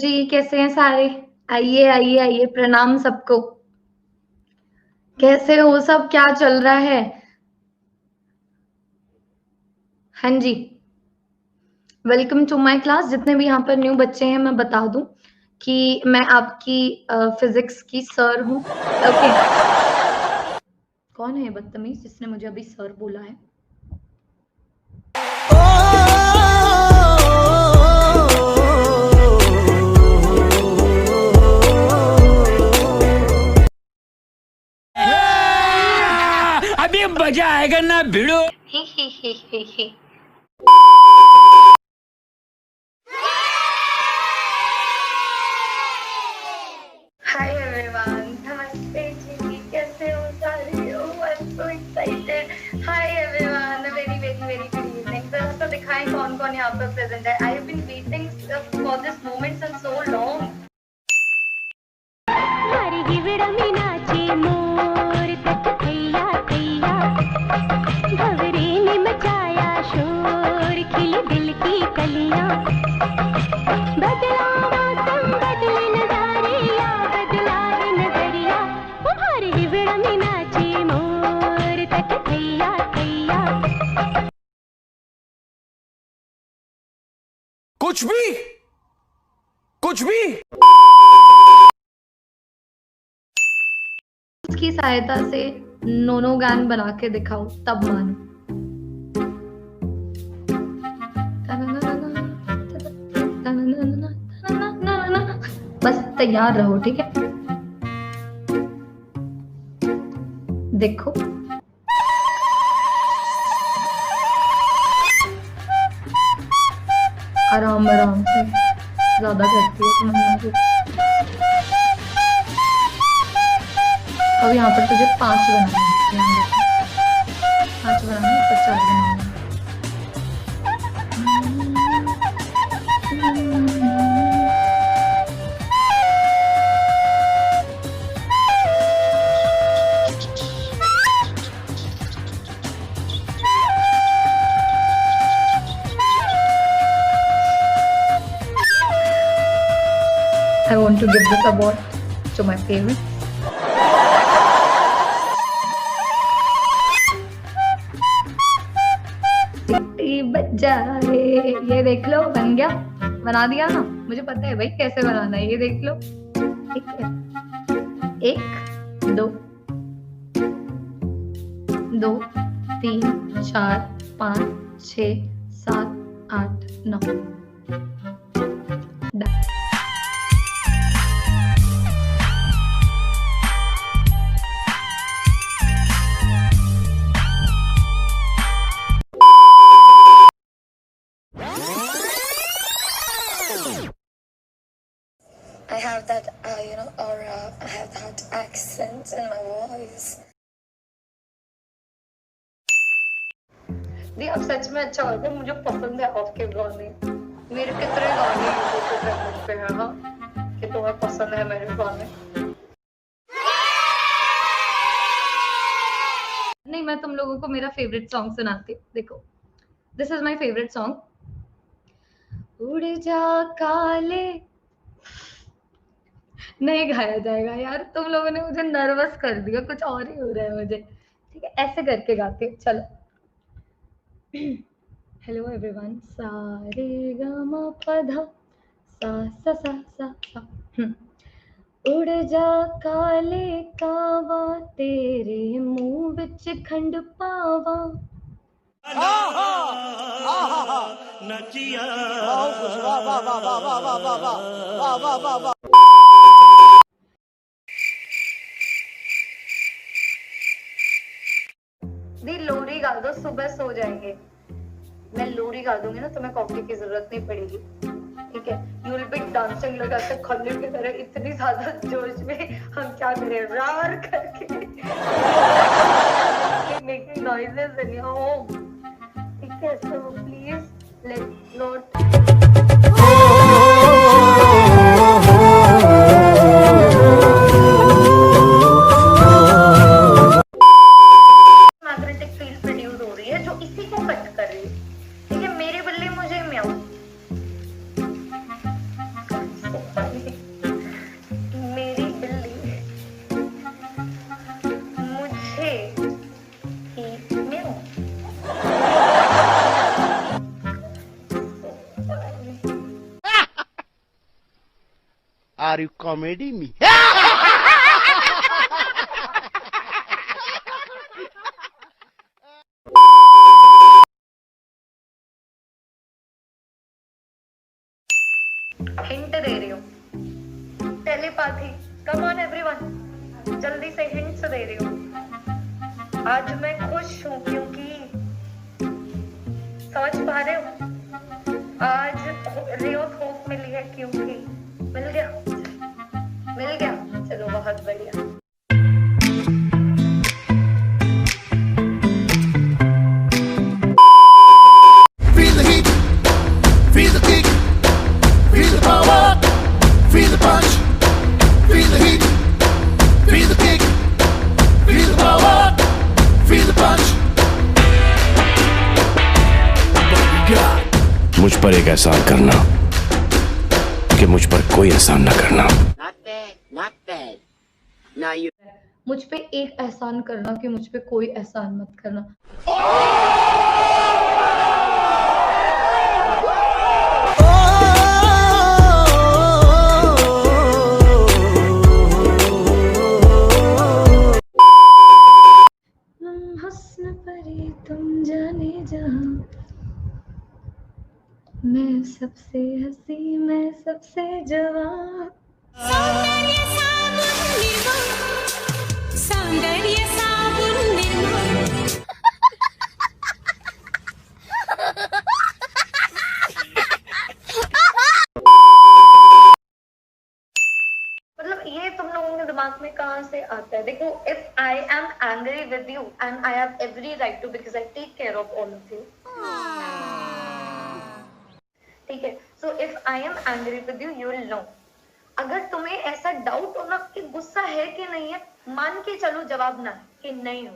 जी, कैसे हैं सारे? आइए, आइए, आइए, प्रणाम सबको। कैसे हो सब? क्या चल रहा है? हाँ जी, वेलकम टू माय क्लास। जितने भी यहाँ पर न्यू बच्चे हैं, मैं बता दूँ कि मैं आपकी फिज़िक्स की सर हूँ। ओके। कौन है ये बदतमीज़ जिसने मुझे अभी सर बोला है? अभी मजा आएगा ना भिड़ो। ही ही ही ही ही। हाय एवरीवन, नमस्ते जी, कैसे हो सारे? Oh I am so excited. Hi everyone, very very very good evening. जरा सा दिखाएं कौन कौन यहाँ पर प्रेजेंट है। I have been waiting for this moment since so long. हरी गिवड़मी नाचे मोर तक थैया थैया, भंवरे ने मचाया शोर, खिली दिल की कलियां, बदला मौसम बदले नजारे, या बदला है नजरिया। हरी गिवड़मी नाचे मोर तक थैया थैया। कुछ भी उसकी सहायता से नोनो गान बना के दिखाओ तब मानो। बस तैयार रहो, ठीक है? देखो आराम आराम से, ज्यादा करती है तमन्ना को। अब यहाँ पर तुझे 5 बनाने हैं, ध्यान रखना। 5 बनाने हैं, ऊपर 4 बनाने हैं। I want to give this award to my parents. City बजाए, ये देख लो बन गया। बना दिया ना? मुझे पता है भाई कैसे बनाना है, ये देख लो। ठीक है, 1 2 2 3 4 5 6 7 8 9। I have that, aura. I have that accent in my voice. दी अब सच में अच्छा होगा, मुझे पसंद है आपके गाने। मेरे कितने गाने यूट्यूब पे ट्रेंडिंग पे हैं, हाँ, कि तुम्हें पसंद है मेरे गाने। नहीं, मैं तुम लोगों को मेरा फेवरेट सॉन्ग सुनाती हूँ। देखो, this is my favourite song. उड़ जा काले, नहीं गाया जाएगा यार, तुम लोगों ने मुझे नर्वस कर दिया, कुछ और ही हो रहा है मुझे। ठीक है, ऐसे करके गाती हूँ, चलो। हेलो एवरीवन, सा रे ग म प ध सा सा सा सा सा। उड़ जा काले कावा, तेरे मुंह विच खंड पावा। दी लोरी गा दो, सुबह सो जाएंगे। मैं लोरी गा दूंगी ना, तुम्हें कॉफी की जरूरत नहीं पड़ेगी। ठीक है, you will be dancing like ऐसे खल्ले की तरह, इतनी ज्यादा जोश में। हम क्या करें, रार करके making noises in your home. ठीक है, so please let's not. Magnetic field produce हो रही है जो इसी को कट कर रही है। ठीक है, मेरे बल्ले मुझे म्याऊ। कॉमेडी मी हिंट दे रही हूँ, टेलीपैथी। कम ऑन एवरीवन, जल्दी से हिंट्स दे रही हूँ। आज मैं खुश हूँ क्योंकि समझ पा रहे हो, आज रियो होप मिली है क्योंकि मिल गया। चलो बहुत बढ़िया। Feel the heat, feel the kick, feel the power, feel the punch. Feel the heat, feel the kick, feel the power, feel the punch. मुझ पर एक एहसान करना कि मुझ पर कोई एहसान न करना। मुझ पे एक एहसान करना कि मुझ पे कोई एहसान मत करना। हुस्न परी तुम जाने जहां, मैं सबसे हंसी मैं सबसे जवान। सौंदर्य साबुन निर्मा। मतलब ये तुम लोगों के दिमाग में कहाँ से आता है? देखो, if I am angry with you and I have every right to, because I take care of all of you. ठीक है, so if I am angry with you, you will know. अगर तुम्हें ऐसा डाउट हो ना कि गुस्सा है कि नहीं है, मान के चलो जवाब ना कि नहीं हो,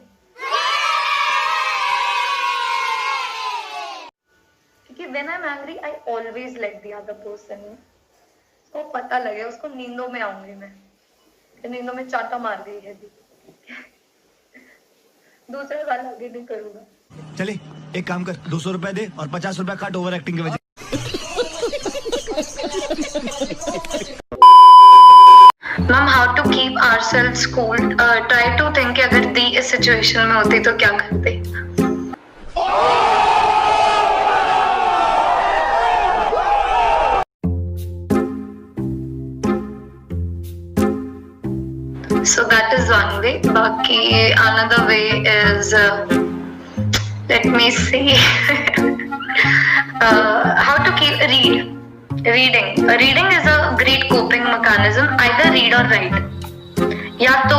क्योंकि when I am angry I always let the other person, उसको पता लगे, उसको नींदों में आऊंगी मैं, नींदों में चाटा मार गई है दी। दूसरे साल आगे नहीं करूंगा। चले एक काम कर, 200 रुपए दे और 50 रुपए काट ओवर एक्टिंग के वजह। Ma'am, how to keep ourselves cool? Try to think अगर दी इस सिचुएशन में होती तो क्या करते। So that is one way. Baki another way is let me see how to keep reading. Reading is a great coping mechanism. Either read or write. या तो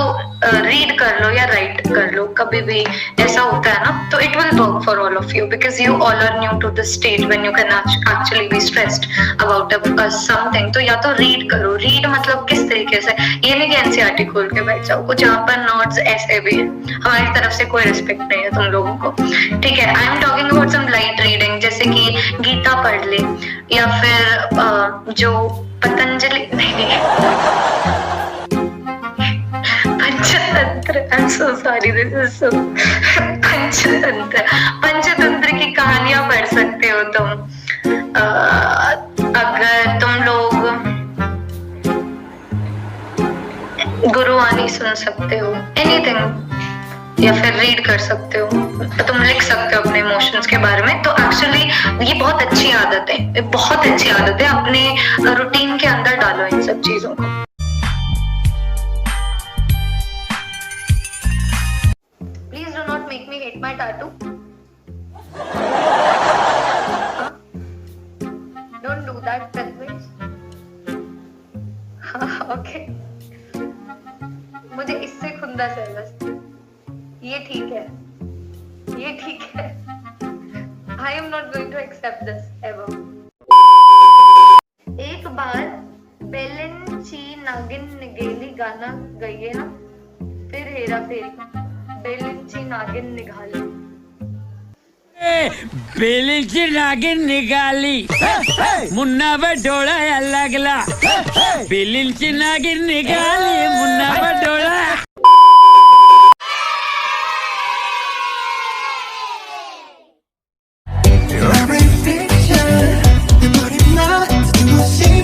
रीड कर लो या राइट कर लो, कभी भी ऐसा होता है ना, तो it will work for all of you because you all are new to the stage when you can actually be stressed about something. तो या तो रीड करो। रीड मतलब किस तरीके से, ये नहीं कि एनसीईआरटी खोल के बैठ जाओ, कुछ यहाँ पर नोट्स ऐसे भी है, हमारी तरफ से कोई रिस्पेक्ट नहीं है तुम लोगों को, ठीक है। I am talking about some light reading, जैसे कि गीता पढ़ ले, या फिर जो Patanjali Panchatantra, I am so sorry, this is so Panchatantra की कहानियां पढ़ सकते हो तुम। अगर तुम लोग गुरुवाणी सुन सकते हो, एनीथिंग, या फिर रीड कर सकते हो, तुम लिख सकते हो अपने इमोशंस के बारे में। तो एक्चुअली ये बहुत अच्छी आदत है, बहुत अच्छी आदत है, अपने रूटीन के अंदर डालो इन सब चीजों को। Make me hate my tattoo. Don't do that, Pratvesh. Okay. मुझे इससे खुंदस है बस, ये ठीक है, ये ठीक है। I am not going to accept this ever. एक बार बेलिंची नागिन निगेली गाना गाइए ना, फिर हेरा फेरी। बेलिंची नागिन निकाली, बेलिंची नागिन निकाली, मुन्ना बडोळा लागला, बेलिंची नागिन निकाली, Munna बडोळा। Every picture, you put it not to see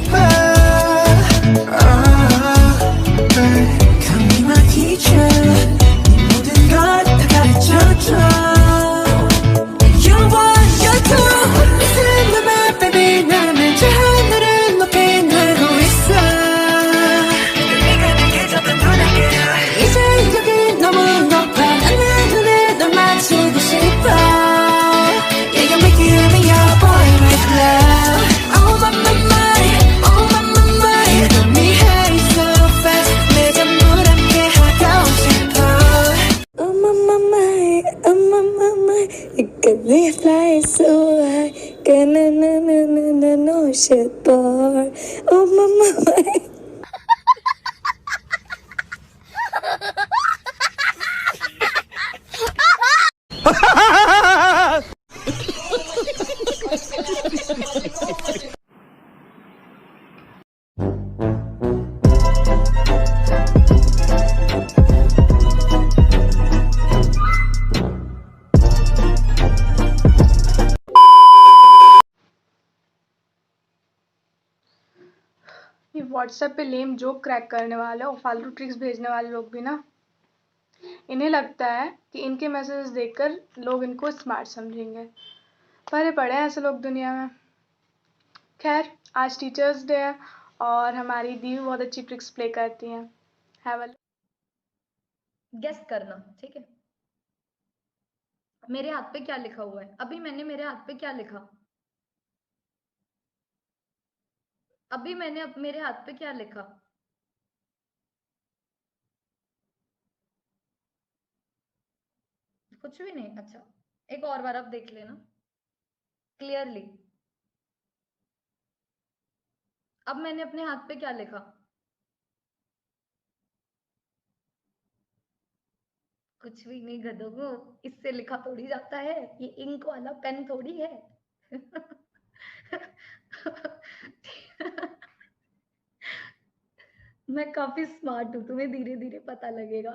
shit bar. Oh mama. ये व्हाट्सएप पे लेम जोक क्रैक करने वाले और फालतू ट्रिक्स भेजने वाले लोग भी ना, इन्हें लगता है कि इनके मैसेज देखकर लोग इनको स्मार्ट समझेंगे। भरे पड़े हैं ऐसे लोग दुनिया में। खैर, आज टीचर्स डे है और हमारी दी बहुत अच्छी ट्रिक्स प्ले करती हैं। गेस करना, ठीक है? मेरे हाथ पे क्या लिखा हुआ है? अभी मैंने मेरे हाथ पे क्या लिखा? अभी मैंने मेरे हाथ पे क्या लिखा? कुछ भी नहीं। अच्छा, एक और बार आप देख लेना क्लियरली। अब मैंने अपने हाथ पे क्या लिखा? कुछ भी नहीं गधों को, इससे लिखा थोड़ी जाता है, ये इंक वाला पेन थोड़ी है। मैं काफी स्मार्ट हूँ, तुम्हें धीरे धीरे पता लगेगा।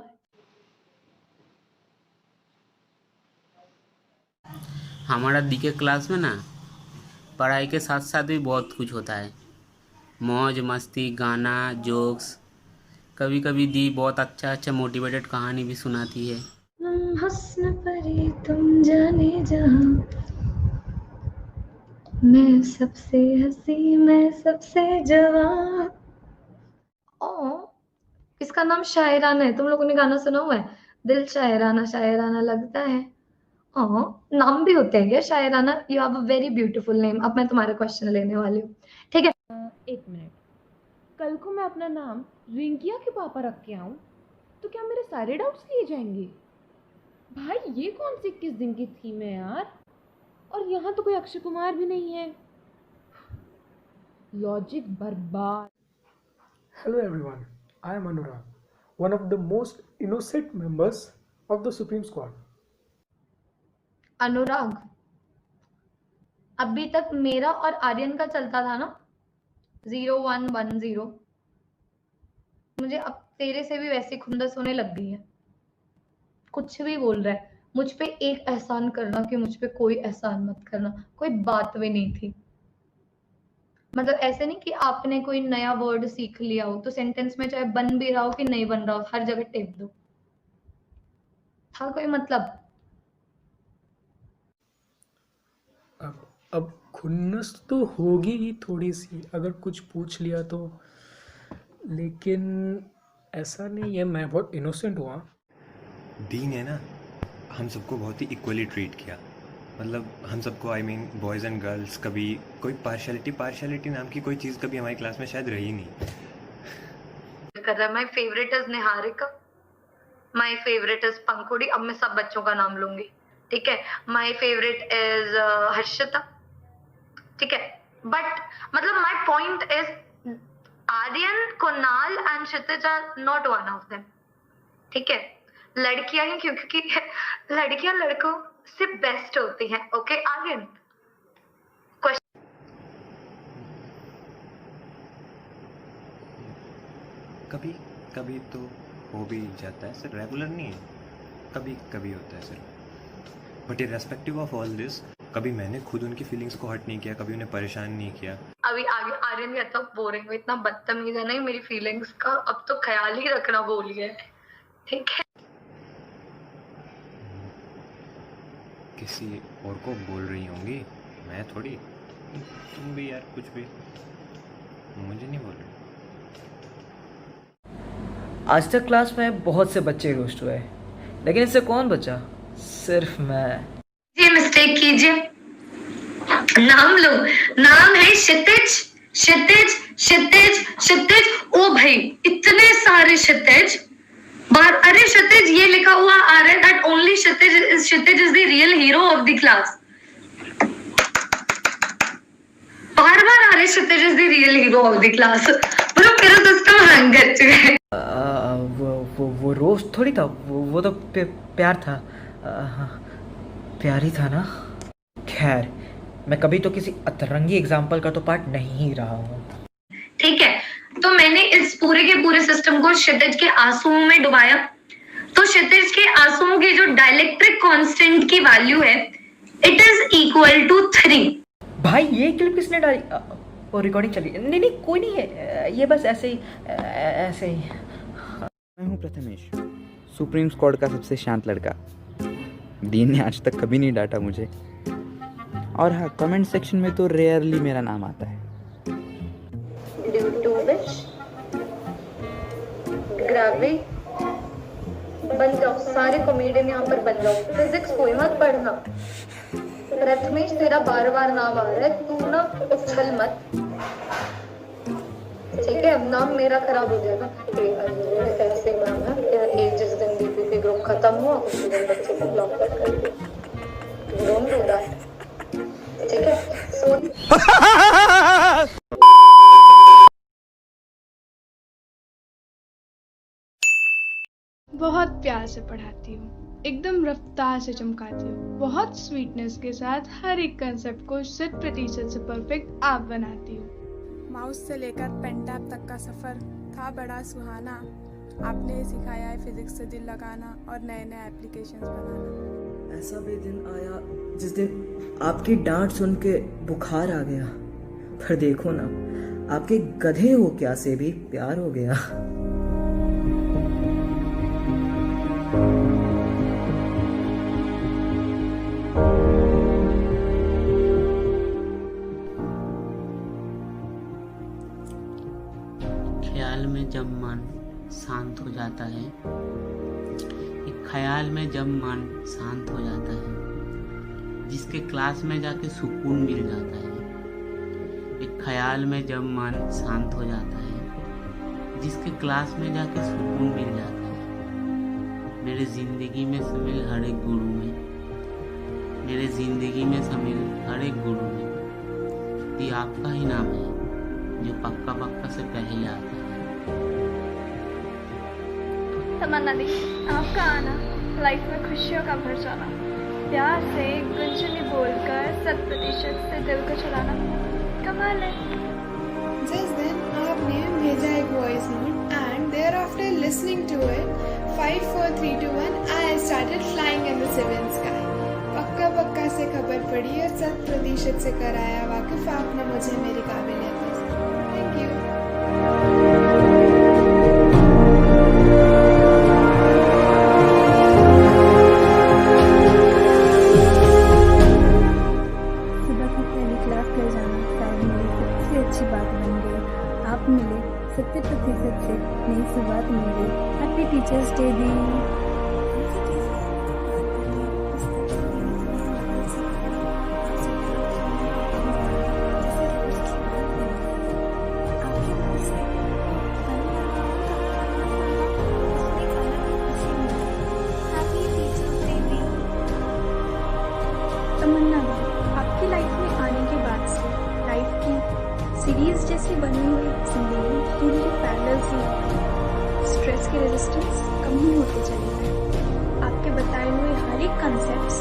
हमारा दी के क्लास में ना पढ़ाई के साथ साथ भी बहुत कुछ होता है। मौज मस्ती, गाना, जोक्स। कभी कभी दी बहुत अच्छा मोटिवेटेड कहानी भी सुनाती है। हुस्न परी तुम जाने जहां, मैं सबसे हंसी मैं सबसे जवां। इसका नाम शायराना है। तुम लोगों ने गाना सुना हुआ है? दिल शायराना शायराना लगता है। नाम भी होते हैं क्या शायराना? You have a very beautiful name. अब मैं तुम्हारा क्वेश्चन लेने वाली हूँ, ठीक है? एक मिनट, कल को मैं अपना नाम रिंकिया के पापा रख के आऊँ तो क्या मेरे सारे डाउट्स लिए जाएंगे? भाई ये कौन सी 21 दिन की थीम है यार? और यहाँ तो कोई अक्षय कुमार भी नहीं है। लॉजिक बर्बाद। Hello everyone, I am Anurag, one of the most innocent members of the Supreme Squad. अनुराग, अभी तक मेरा और आर्यन का चलता था ना 0110। मुझे अब तेरे से भी वैसी खुंदस होने लग गई है। कुछ भी बोल रहा है। मुझ पे एक एहसान करना कि मुझ पे कोई एहसान मत करना। कोई बात भी नहीं थी। मतलब ऐसे नहीं कि आपने कोई नया वर्ड सीख लिया हो तो सेंटेंस में चाहे बन भी रहा हो कि नहीं बन रहा हो हर जगह टेप दो। था कोई मतलब? अब खुन्नस तो होगी ही थोड़ी सी अगर कुछ पूछ लिया तो, लेकिन ऐसा नहीं है। मैं बहुत इनोसेंट हुआ। दी ने ना हम सबको बहुत ही इक्वली ट्रीट किया। मतलब हम सबको, I mean boys and girls, कभी कोई पार्शियलिटी नाम की कोई चीज़ कभी हमारी क्लास में शायद रही नहीं। My favourite is Niharika, my favourite is Pankhudi. अब मैं सब बच्चों का नाम लूंगी, ठीक है? माय फेवरेट इज हर्षिता, ठीक है? बट मतलब my point is Aryan, Kunal and Kshitij are not one of them, ठीक है? लड़कियां ही, क्योंकि लड़कियां लड़कों से बेस्ट होती हैं। ओके आर्यन, कभी कभी तो हो भी जाता है सर, रेगुलर नहीं है, कभी कभी होता है sir. But irrespective of all this, कभी मैंने खुद उनकी फीलिंग्स को हर्ट नहीं किया, कभी उन्हें परेशान नहीं किया। अभी आगे आर्यन भी तो बोरिंग, इतना बदतमीज है नहीं मेरी फीलिंग्स का। अब तो ख्याल ही रखना बोलिए, ठीक है? किसी और को बोल रही होंगी, मैं थोड़ी। तुम भी यार कुछ भी, मुझे नहीं बोल रही। आज तक क्लास में बहुत से बच्चे रोस्ट हुए, लेकिन इससे कौन बचा? सिर्फ मैं। ये मिस्टेक कीजिए, नाम लो। नाम है क्षितिज, क्षितिज, क्षितिज, क्षितिज। ओ भाई इतने सारे क्षितिज। अरे क्षितिज ये लिखा हुआ आ रहा है that only Kshitij is the real hero of the class. बार बार आ रहे Kshitij is the real hero of the class. Bro मेरा सिस्टम हैंग कर चुका है। वो रोस्ट थोड़ी था, वो तो प्यार था। प्यार ही था ना। खैर, मैं कभी तो किसी अतरंगी एग्जाम्पल का तो पार्ट नहीं ही रहा हूँ। ठीक है, तो मैंने इस पूरे के पूरे सिस्टम को क्षितिज के आंसुओं में डुबाया। तो क्षितिज के आंसुओं की जो डायलेक्ट्रिक कांस्टेंट की वैल्यू है, इट इज इक्वल टू 3। भाई ये क्लिप किसने डाली? और रिकॉर्डिंग चली? नहीं कोई नहीं है, ये बस ऐसे ही। मैं हूँ प्रथमेश, सुप्रीम स्क्वाड का सबसे शांत लड़का। डीन ने आज तक कभी नहीं डांटा मुझे, और हाँ, कमेंट सेक्शन में तो रेयरली मेरा नाम आता है। Due to which gravity. बन जाओ सारे कॉमेडियन यहाँ पर, बन जाओ। फिजिक्स कोई मत पढ़ना। प्रथमेश तेरा बार बार नाम आ रहा है, तू ना उछल मत, ठीक है? अब नाम मेरा खराब हो जाएगा। ऐसे नाम है, जिस दिन डीपीपी ग्रुप खत्म हुआ उसी दिन बच्चे को ब्लॉक कर दिया। डोंट डू दैट, ठीक है? बहुत प्यार से पढ़ाती हूँ, एकदम रफ्तार से चमकाती हूँ, बहुत स्वीटनेस के साथ हर एक कंसेप्ट को 100% से परफेक्ट आप बनाती हूँ। माउस से लेकर पेन टैब तक का सफ़र था बड़ा सुहाना। आपने सिखाया है फिजिक्स से दिल लगाना और नए नए एप्लीकेशंस बनाना। ऐसा भी दिन आया जिस दिन आपकी डांट सुन के बुखार आ गया, पर देखो ना, आपके गधे हो क्या से भी प्यार हो गया। ख्याल में जब मन शांत हो जाता है, एक ख्याल में जब मन शांत हो जाता है, जिसके क्लास में जाके सुकून मिल जाता है। एक ख्याल में जब मन शांत हो जाता है, जिसके क्लास में जाके सुकून मिल जाता है। मेरे ज़िंदगी में शामिल हर एक गुरु में, मेरे ज़िंदगी में शामिल हर एक गुरु में ये आपका ही नाम है, जो पक्का पक्का से पहले आता है। तमन्ना दी, आपका आना लाइफ में खुशियों का भर जाना, प्यार से गुंजनी बोलकर 100% से दिल को चुराना, कमाल है। जिस दिन आपने भेजा एक voice note and thereafter listening to it 5 4 3 2 1 I started flying in the seven sky. पक्का से खबर पड़ी और 100% से कराया वाकिफ आपने मुझे मेरी काबिलियत से। Thank you. सुबह की पहली क्लास कर जाना शायद मेरी सबसे अच्छी बात बन गई। आप मिले 70% से नई शुरुआत मिल गई। हैप्पी टीचर्स डे दी। तमन्ना, आपकी लाइफ में आने के बाद से लाइफ की सीरीज जैसी बनी हुई जिंदगी पूरी पैरेलल सी स्ट्रेस के रेजिस्टेंस कम ही होते चले गए। आपके बताए हुए हर एक कंसेप्ट्स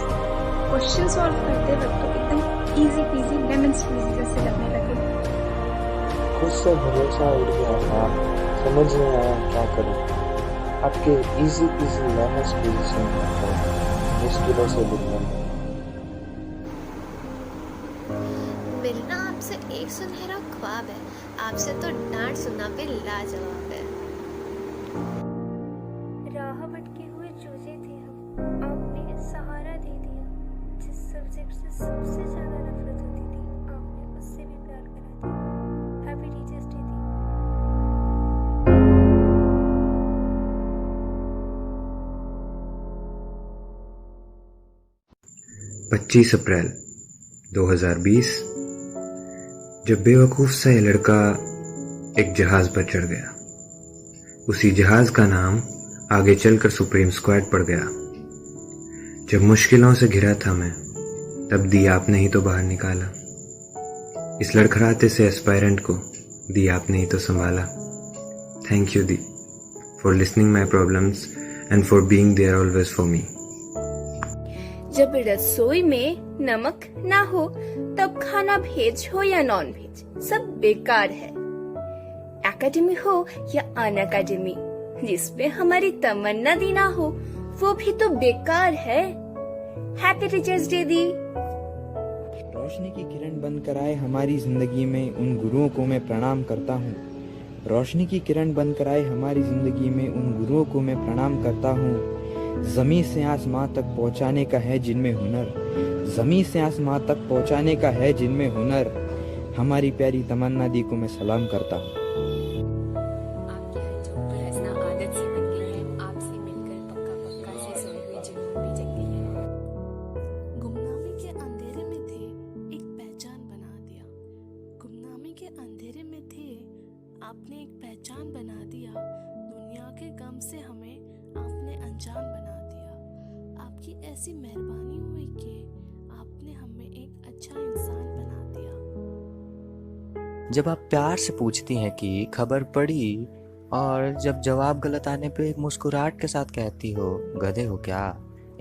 क्वेश्चन सॉल्व करते वक्त तो एकदम इजी पीजी लेमन स्क्वीजी जैसे लगने लगे। खुद से भरोसा उड़ गया था, समझ नहीं आया क्या करूं। आपके इजी पीजी लेमन स्क्वीजी सुनकर मुश्किलों से दुनिया में मिलना आपसे एक सुनहरा ख्वाब है, आपसे तो डांट सुनना भी लाजवाब है। राह भटके हुए चूजे थे हम, आपने सहारा दे दिया। जिस सब्जेक्ट से सबसे ज्यादा नफरत होती थी, आपने उससे भी प्यार करा दिया। हैप्पी टीचर्स डे दी। 25 अप्रैल 2020 जब बेवकूफ़ सा ये लड़का एक जहाज़ पर चढ़ गया। उसी जहाज़ का नाम आगे चलकर सुप्रीम स्क्वाड पड़ गया। जब मुश्किलों से घिरा था मैं, तब दी आपने ही तो बाहर निकाला। इस लड़खड़ाते से एस्पायरेंट को दी आपने ही तो संभाला। थैंक यू दी for listening my problems and for being there always for me. जब रसोई में नमक ना हो तब खाना वेज हो या नॉन वेज सब बेकार है। एकेडमी हो या अन अकेडमी जिसमें हमारी तमन्ना दी ना हो वो भी तो बेकार है। हैप्पी टीचर्स डे दी। रोशनी की किरण बनकर आए हमारी जिंदगी में उन गुरुओं को मैं प्रणाम करता हूँ। रोशनी की किरण बनकर आए हमारी जिंदगी में उन गुरुओं को मैं प्रणाम करता हूँ। ज़मीं से आसमां तक पहुँचाने का है जिनमें हुनर, ज़मीं से आसमां तक पहुँचाने का है जिनमें हुनर। हमारी प्यारी तमन्ना दी को मैं सलाम करता हूँ। आपने एक पहचान बना दिया, दुनिया के गम से हमें आपने अनजान बना दिया। आपकी ऐसी मेहरबानी हुई कि आपने हमें एक अच्छा इंसान बना दिया। जब आप प्यार से पूछती हैं कि खबर पड़ी और जब जवाब गलत आने पे मुस्कुराहट के साथ कहती हो गधे हो क्या,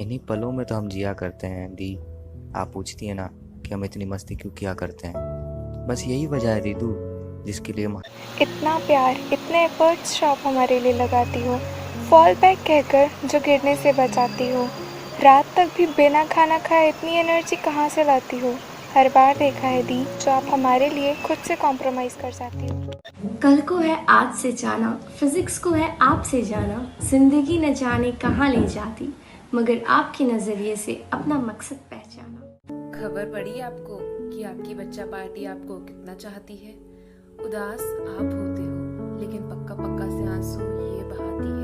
इन्हीं पलों में तो हम जिया करते हैं दी। आप पूछती हैं ना कि हम इतनी मस्ती क्यों किया करते हैं, बस यही वजह है दीदू जिसके लिए इतना प्यार इतने एफर्ट्स जो आप हमारे लिए लगाती हो, फॉल बैक कहकर जो गिरने से बचाती हो, रात तक भी बिना खाना खाए इतनी एनर्जी कहाँ से लाती हो। हर बार देखा है दी जो आप हमारे लिए खुद से कॉम्प्रोमाइज़ कर जाती हो। कल को है आज से जाना, फिजिक्स को है आपसे जाना, जिंदगी न जाने कहाँ ले जाती मगर आपके नज़रिए से अपना मकसद पहचाना। खबर पड़ी आपको कि आपकी बच्चा पार्टी आपको कितना चाहती है। उदास आप होते हो लेकिन पक्का पक्का से आंसू ये बहाती है।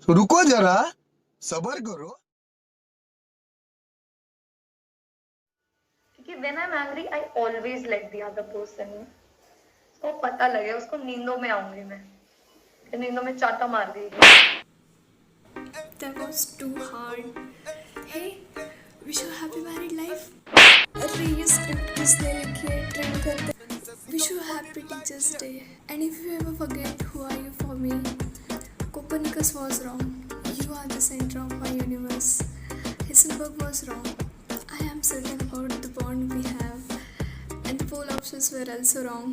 रुको जरा, सब्र करो। क्योंकि when I'm angry, I always let the other person know. उसको पता लगे, उसको नींदों में आऊंगी मैं, नींदों में चाटा मार देगी। That was too hard. Hey, wish you happy married life. अरे ये स्क्रिप्ट किसने लिखी है? ट्रेंड करते। Wish you happy Teachers Day. And if you ever forget who are you for me, Copernicus was wrong. You are the center of my universe. Heisenberg was wrong. I am certain about the bond we have. And the pole options were also wrong.